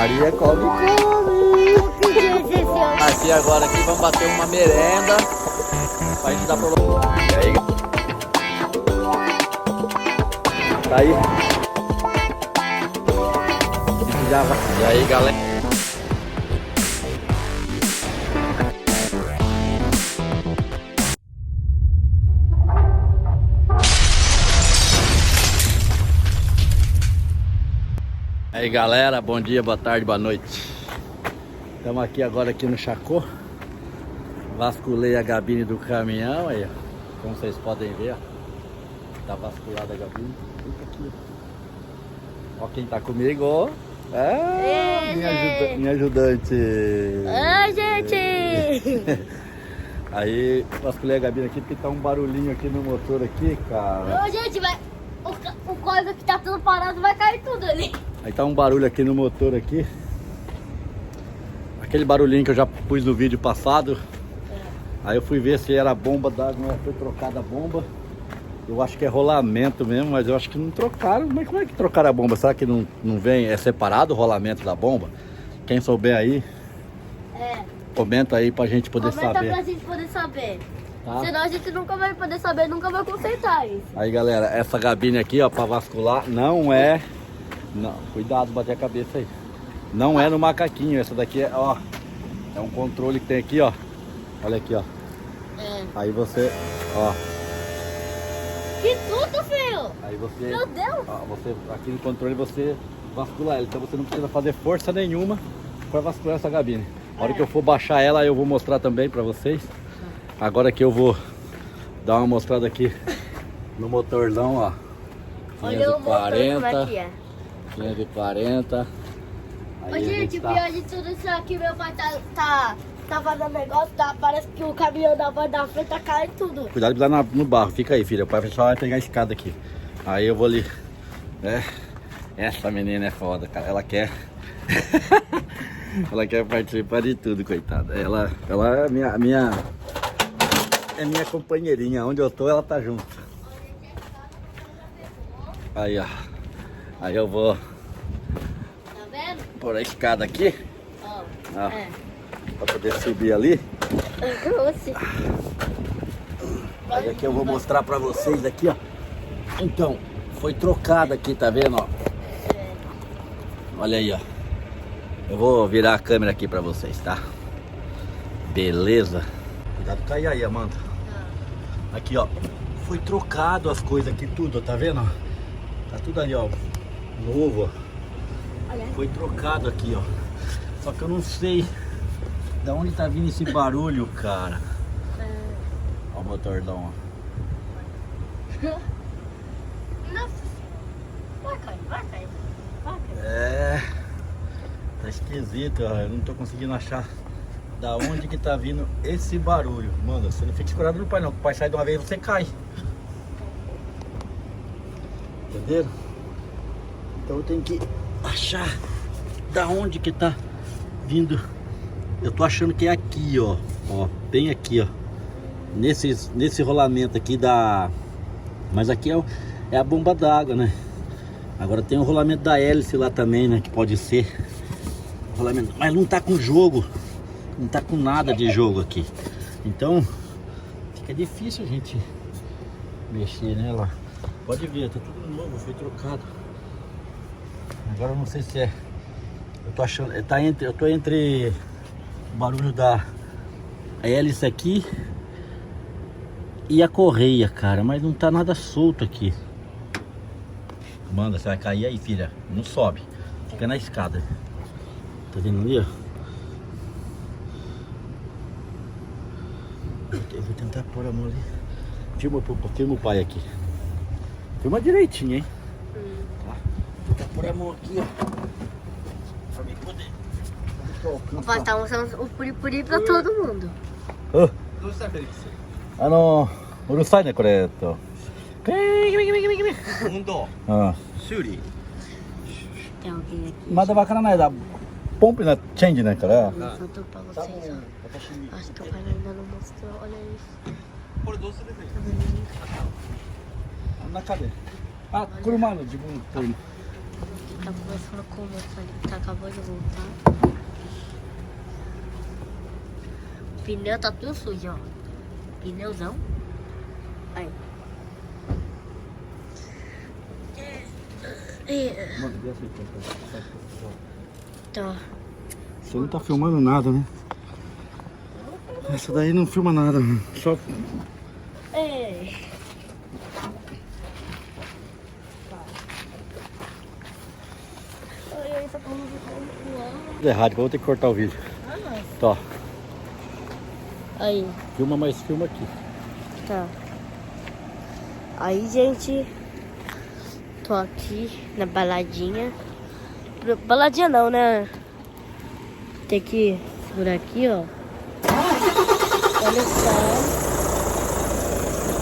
Maria come. Aqui agora aqui vamos bater uma merenda pra gente dar pra você. E aí? Tá aí? E aí, galera? E aí, galera, bom dia, boa tarde, boa noite. Estamos aqui agora aqui no Chacô. Vasculhei a gabine do caminhão aí, ó. Como vocês podem ver, ó. Tá vasculhada a gabine. Fica aqui, ó. Ó quem tá comigo, ó. Minha ajudante. Oi, gente! Aí, vasculhei a gabine aqui porque tá um barulhinho aqui no motor aqui, cara. Ô, gente, vai... o coisa que tá tudo parado vai cair tudo ali. Aí tá um barulho aqui no motor aqui. Aquele barulhinho que eu já pus no vídeo passado. Aí eu fui ver se era bomba d'água, foi trocada a bomba. Eu acho que é rolamento mesmo, mas eu acho que não trocaram. Mas como é que trocaram a bomba? Será que não vem, é separado o rolamento da bomba? Quem souber aí, comenta aí pra gente poder saber. Comenta pra gente poder saber. Tá? Senão a gente nunca vai poder saber, nunca vai consertar isso. Aí, galera, essa gabine aqui, ó, pra vascular, não é... Não, cuidado, bater a cabeça aí. Não é no macaquinho, essa daqui é, ó, é um controle que tem aqui, ó. Olha aqui, ó. Aí você, ó. Que tudo, filho! Aí você, meu Deus! Ó, você, aqui no controle você vascula ela. Então você não precisa fazer força nenhuma para vascular essa gabine. A hora que eu for baixar ela, eu vou mostrar também para vocês. Agora que eu vou dar uma mostrada aqui no motorzão, ó. Olha o motor como é que é. 540. Ô, gente, pior de tudo isso aqui, meu pai tá fazendo negócio, parece que o caminhão da voz da frente tá caindo tudo. Cuidado de pisar no barro, fica aí, filha. O pai só vai pegar a escada aqui. Aí eu vou ali. Essa menina é foda, cara. Ela quer. Ela quer participar de tudo, coitada. Ela é minha companheirinha. Onde eu tô, ela tá junto. Aí, ó. Aí eu vou. Tá vendo? Pôr a escada aqui. Ó. Pra poder subir ali. Você. Aí aqui eu vou mostrar pra vocês aqui, ó. Então, foi trocado aqui, tá vendo, ó? Olha aí, ó. Eu vou virar a câmera aqui pra vocês, tá? Beleza. Cuidado, cai aí, Amanda. Aqui, ó. Foi trocado as coisas aqui, tudo, tá vendo? Tá tudo ali, ó. Novo, ó. Foi trocado aqui, ó. Só que eu não sei da onde tá vindo esse barulho, cara. Ó o motorzão, ó. Nossa. Vai cair. Tá esquisito, ó. Eu não tô conseguindo achar da onde que tá vindo esse barulho. Mano, você não fica escorado no pai não, que o pai sai de uma vez e você cai. Entenderam? Então eu tenho que achar da onde que tá vindo. Eu tô achando que é aqui, ó. Ó, bem aqui, ó. Nesse rolamento aqui da... Mas aqui é a bomba d'água, né? Agora tem o rolamento da hélice lá também, né? Que pode ser rolamento. Mas não tá com jogo. Não tá com nada de jogo aqui. Então fica difícil a gente mexer nela. Pode ver, tá tudo novo, foi trocado. Agora eu não sei se é. Eu tô achando. Eu tô entre o barulho da hélice aqui e a correia, cara. Mas não tá nada solto aqui. Manda, você vai cair aí, filha. Não sobe. Fica na escada. Tá vendo ali, ó? Eu vou tentar pôr a mão ali. Filma o pai aqui. Filma direitinho, hein? Tá. Vou tentar pôr a mão aqui, ó. Pra mim poder. O pai tá mostrando o puri-puri pra todo mundo. Urusai, né, correto? 運動 修理 Tem alguém aqui. まだわからないだ。ポンプなチェンジないから。 Faltou pra vocês, ó. Acho que o pai ainda não mostrou. Olha isso. これどうすればいい Tá vendo isso? 中で。あ、車の自分取り。Tá conversando com o moço ali que tá acabou de voltar. O pneu tá tudo sujo, ó. Pneuzão. Aí. Tá. Você não tá filmando nada, né? Essa daí não filma nada, só... Ei. Errado, que eu vou ter que cortar o vídeo. Tá. Aí. Filma, mas filma aqui. Tá. Aí, gente, tô aqui na baladinha. Baladinha não, né? Tem que segurar aqui, ó. Olha só.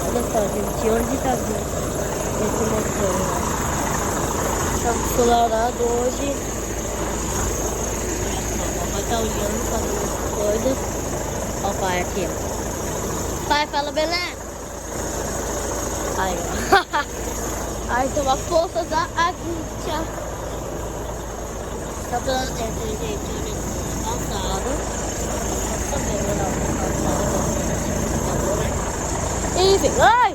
Olha só, gente, onde tá vindo esse motor? Tá acelerado hoje. A mamãe tá olhando para as coisas. Ó o pai aqui, ó. Pai, fala, Belém. Aí, ó. Aí toma força da aguinha. Tá pela dentro, gente. Olha o calçado. Enfim, ai!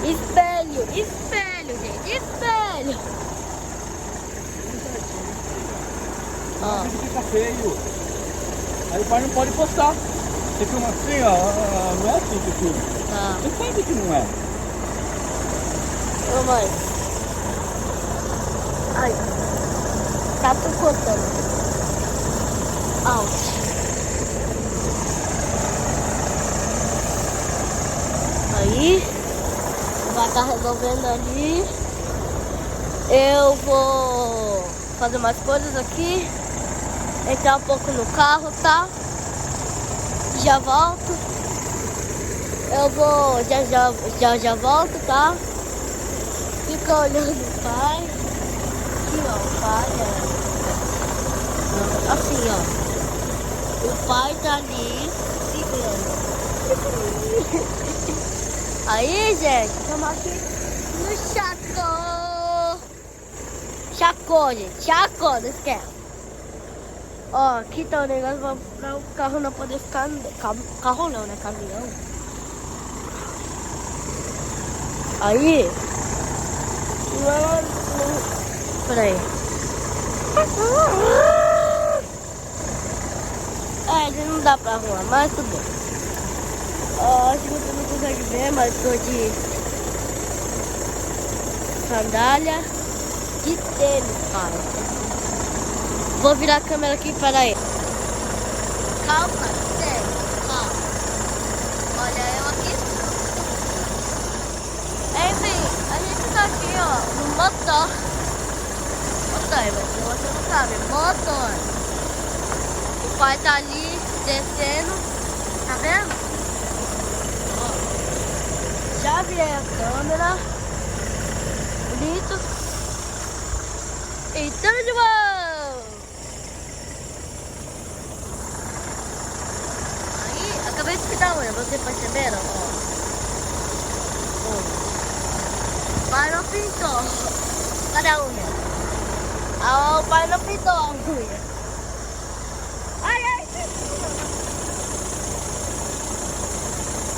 Espelho, espelho, gente, espelho. Ó. Fica feio. Aí o pai não pode postar. Você filma assim, ó. Não é assim que filma. Tá. Você sabe que não é. Ô, mãe. Ai. Tá tudo cortando. Out. Aí, vai estar resolvendo ali. Eu vou fazer umas coisas aqui. Entrar um pouco no carro, tá? Já volto. Eu vou, já volto, tá? Fica olhando o pai. Aqui, ó, o pai, ó. Assim, ó. O pai tá ali, segurando. Aí, gente, estamos aqui no Chacô. Chacô, gente. Chacô, não esquece. Ó, aqui tá o negócio para o carro não poder ficar... Carro não, né? Caminhão. Aí... Peraí. Não dá pra arrumar, mas tudo bem. Acho que você não consegue ver, mas tô de sandália de tênis, cara. Vou virar a câmera aqui, peraí. Calma, tênis, calma. Olha eu aqui. Enfim, a gente tá aqui, ó, no motor. Motor, mas você não sabe, motor. O pai tá ali, descendo, tá vendo? Ó, já virei a câmera, bonito, e tudo de bom! Aí, acabei de pintar a unha, vocês perceberam? Ó. O pai não pintou, cadê a unha? Ah, o pai não pintou a unha.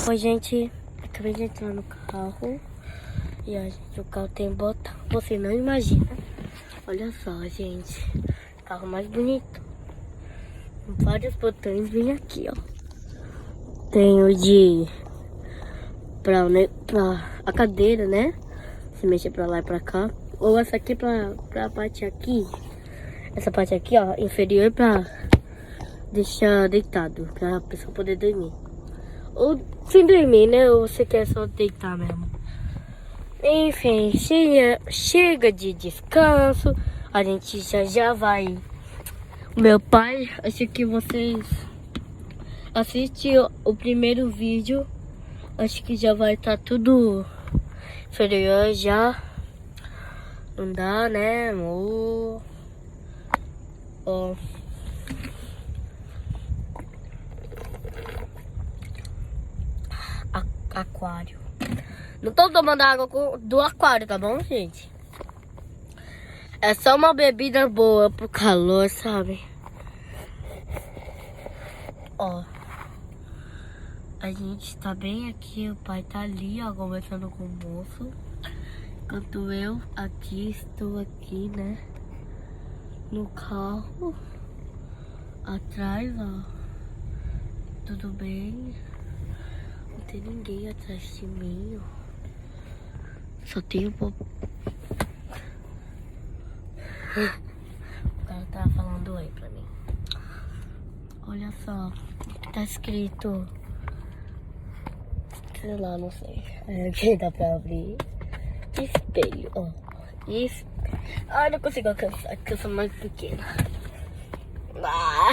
Oi, gente, acabei de entrar no carro e ó, gente, o carro tem botão, você não imagina. Olha só, gente, carro mais bonito, vários botões, vem aqui, ó. Tem o de pra a cadeira, né? Se mexer pra lá e pra cá. Ou essa aqui pra parte aqui, essa parte aqui, ó, inferior, pra deixar deitado, pra pessoa poder dormir. Ou sem dormir, né? Ou você quer só deitar mesmo. Enfim, chega de descanso. A gente já vai. Meu pai, acho que vocês assistem o primeiro vídeo. Acho que já vai estar tudo inferior já. Não dá, né, amor? Ó. Aquário. Não tô tomando água do aquário, tá bom, gente? É só uma bebida boa pro calor, sabe? Ó. A gente tá bem aqui, o pai tá ali, ó, conversando com o moço. Enquanto eu aqui, estou aqui, né? No carro. Atrás, ó. Tudo bem? Não tem ninguém atrás de mim, ó. Só tem o O cara tava falando oi pra mim. Olha só, tá escrito. Sei lá, não sei. Aqui dá pra abrir. Espelho, ó. Isso. Ai, não consigo alcançar, porque eu sou mais pequena. Ah.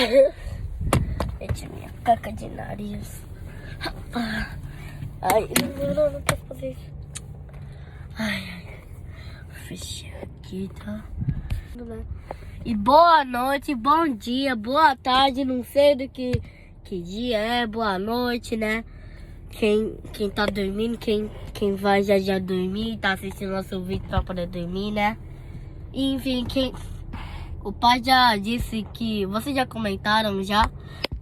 Gente, minha caca de nariz. Ai, não posso fazer isso. Ai. Fechei aqui, tá? E boa noite, bom dia, boa tarde, não sei do que dia é, boa noite, né? Quem tá dormindo, quem vai já dormir, tá assistindo nosso vídeo pra poder dormir, né? E, enfim, o pai já disse que... Vocês já comentaram já?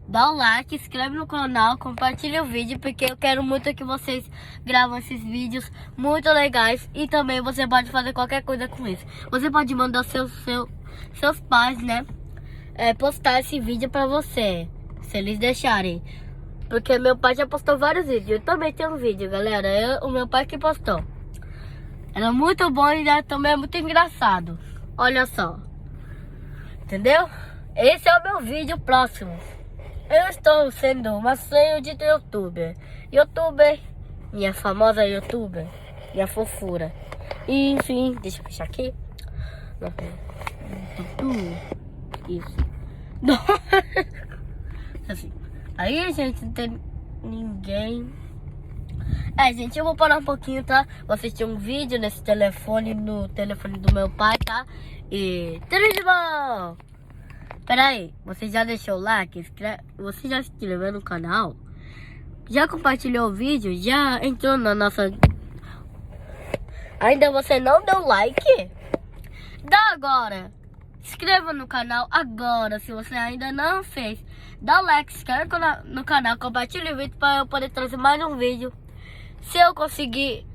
Dá o like, inscreve no canal, compartilha o vídeo, porque eu quero muito que vocês gravam esses vídeos muito legais. E também você pode fazer qualquer coisa com isso. Você pode mandar seus pais, né? Postar esse vídeo pra você, se eles deixarem. Porque meu pai já postou vários vídeos. Eu também tenho um vídeo, galera. O meu pai que postou. Era muito bom e também é muito engraçado. Olha só. Entendeu? Esse é o meu vídeo próximo. Eu estou sendo uma senha de youtuber. Minha famosa youtuber. Minha fofura. E, enfim, deixa eu fechar aqui. Isso. Assim. Aí, gente, não tem ninguém. Gente, eu vou parar um pouquinho, tá? Vou assistir um vídeo nesse telefone, no telefone do meu pai, tá? E... tudo de bom! Pera aí, você já deixou o like? Você já se inscreveu no canal? Já compartilhou o vídeo? Já entrou na nossa... Ainda você não deu like? Dá agora! Se inscreva no canal agora, se você ainda não fez. Dá o like, se inscreve no canal, compartilha o vídeo para eu poder trazer mais um vídeo. Se eu conseguir,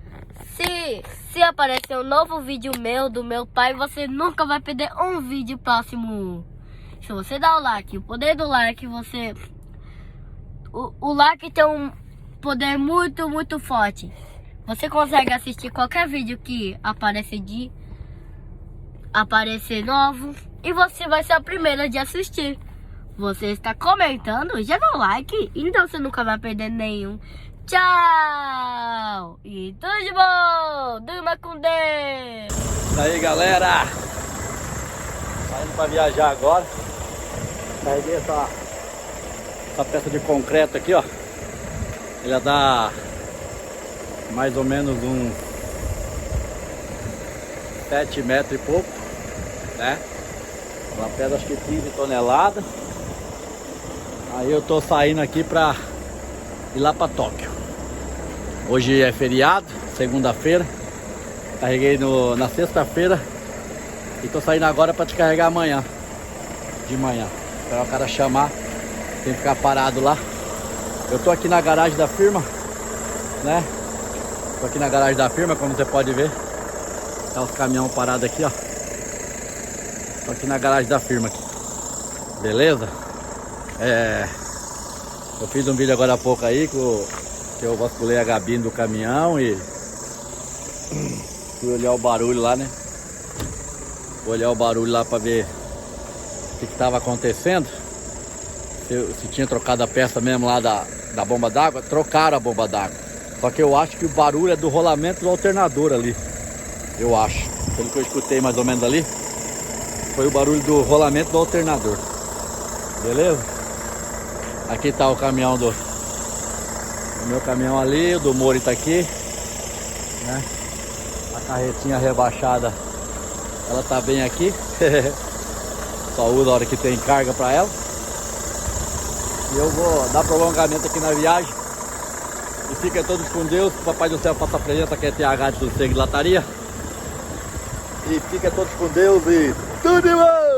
se aparecer um novo vídeo meu, do meu pai, você nunca vai perder um vídeo próximo. Se você dá o like, o poder do like, você... O like tem um poder muito, muito forte. Você consegue assistir qualquer vídeo que aparecer novo e você vai ser a primeira de assistir. Você está comentando, já dá o like, então você nunca vai perder nenhum. Tchau! E tudo de bom! Durma com Deus! E aí, galera, saindo pra viajar agora. Carreguei essa peça de concreto aqui, ó. Ela dá mais ou menos uns 7 metros e pouco, né? Uma pedra, acho que 15 toneladas. Aí eu tô saindo aqui pra ir lá pra Tóquio. Hoje é feriado, segunda-feira. Carreguei na sexta-feira e tô saindo agora pra descarregar amanhã, de manhã. Para o cara chamar, tem que ficar parado lá. Eu tô aqui na garagem da firma, né? Tô aqui na garagem da firma, como você pode ver. Tá os caminhões parados aqui, ó. Tô aqui na garagem da firma aqui. Beleza? Eu fiz um vídeo agora há pouco aí que eu vasculhei a gabine do caminhão e fui olhar o barulho lá, né? Fui olhar o barulho lá pra ver o que tava acontecendo. Se tinha trocado a peça mesmo lá da bomba d'água. Trocaram a bomba d'água. Só que eu acho que o barulho é do rolamento do alternador ali. Eu acho. Pelo que eu escutei mais ou menos ali, foi o barulho do rolamento do alternador. Beleza? Aqui tá o caminhão o meu caminhão ali, o do Mori tá aqui, né? A carretinha rebaixada, ela tá bem aqui. Só usa a hora que tem carga pra ela. E eu vou dar prolongamento aqui na viagem. E fiquem todos com Deus. O Papai do Céu faça a presença, que é TH de Sossego e Lataria. E fica todos com Deus e tudo de bom!